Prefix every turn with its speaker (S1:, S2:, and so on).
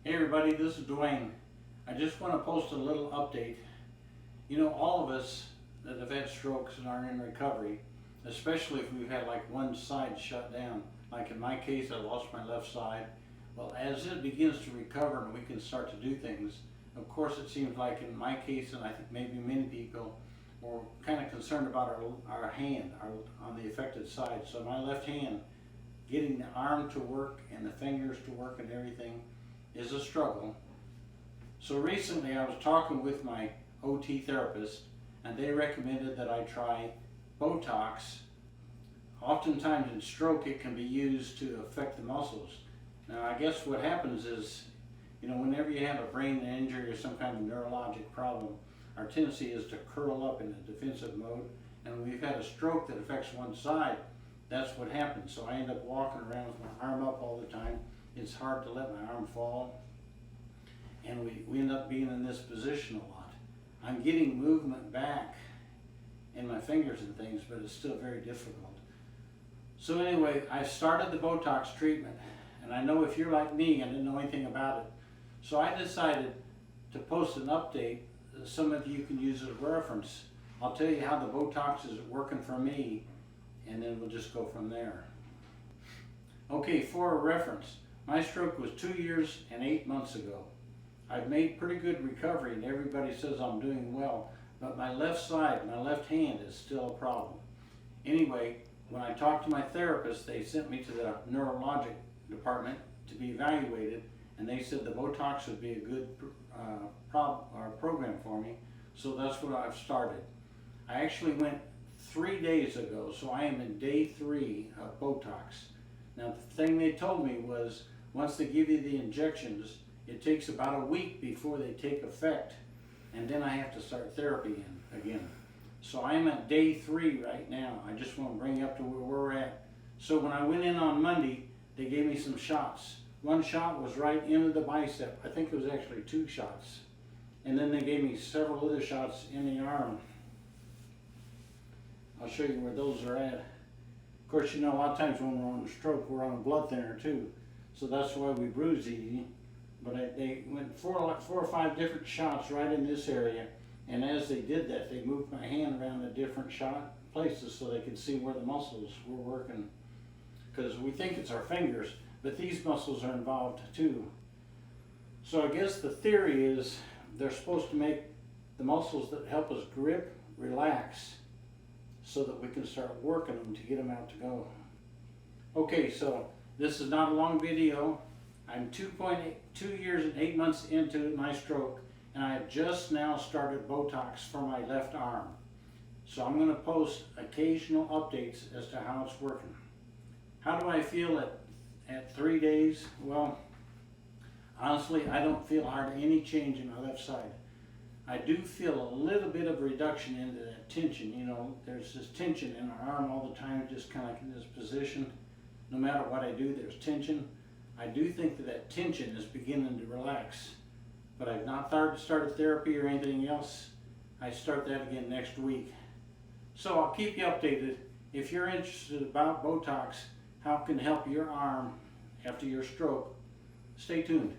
S1: Hey everybody, this is Dwayne. I just want to post a little update. You know, all of us that have had strokes and are in recovery, especially if we've had like one side shut down, like in my case, I lost my left side. Well, as it begins to recover and we can start to do things, of course, it seems like in my case, and I think maybe many people, were kind of concerned about our hand on the affected side. So my left hand, getting the arm to work and the fingers to work and everything is a struggle. So recently I was talking with my OT therapist and they recommended that I try Botox. Oftentimes in stroke it can be used to affect the muscles. Now I guess what happens is, you know, whenever you have a brain injury or some kind of neurologic problem, our tendency is to curl up in a defensive mode, and when we've had a stroke that affects one side, that's what happens. So I end up walking around with my arm up all the time. It's hard to let my arm fall, and we end up being in this position a lot. I'm getting movement back in my fingers and things, but it's still very difficult. So anyway, I started the Botox treatment, and I know if you're like me, I didn't know anything about it. So I decided to post an update that some of you can use as a reference. I'll tell you how the Botox is working for me, and then we'll just go from there. Okay, for a reference, my stroke was 2 years and 8 months ago. I've made pretty good recovery and everybody says I'm doing well, but my left side, my left hand is still a problem. Anyway, when I talked to my therapist, they sent me to the neurologic department to be evaluated, and they said the Botox would be a good program for me, so that's what I've started. I actually went 3 days ago, so I am in day 3 of Botox. Now the thing they told me was, once they give you the injections, it takes about a week before they take effect, and then I have to start therapy again. So I'm at day 3 right now. I just want to bring you up to where we're at. So when I went in on Monday, they gave me some shots. One shot was right into the bicep. I think it was actually 2 shots. And then they gave me several other shots in the arm. I'll show you where those are at. Of course, you know, a lot of times when we're on a stroke, we're on a blood thinner too. So that's why we bruise easy. But they went 4 or 5 different shots right in this area. And as they did that, they moved my hand around the different shot places so they could see where the muscles were working. Because we think it's our fingers, but these muscles are involved too. So I guess the theory is they're supposed to make the muscles that help us grip relax so that we can start working them to get them out to go. Okay, so this is not a long video. I'm 2 years and 8 months into my stroke, and I have just now started Botox for my left arm. So I'm going to post occasional updates as to how it's working. How do I feel at 3 days? Well, honestly, I don't feel hardly any change in my left side. I do feel a little bit of reduction into that tension. You know, there's this tension in our arm all the time, just kind of like in this position. No matter what I do, there's tension. I do think that tension is beginning to relax, but I've not started therapy or anything else. I start that again next week. So I'll keep you updated. If you're interested about Botox, how it can help your arm after your stroke, stay tuned.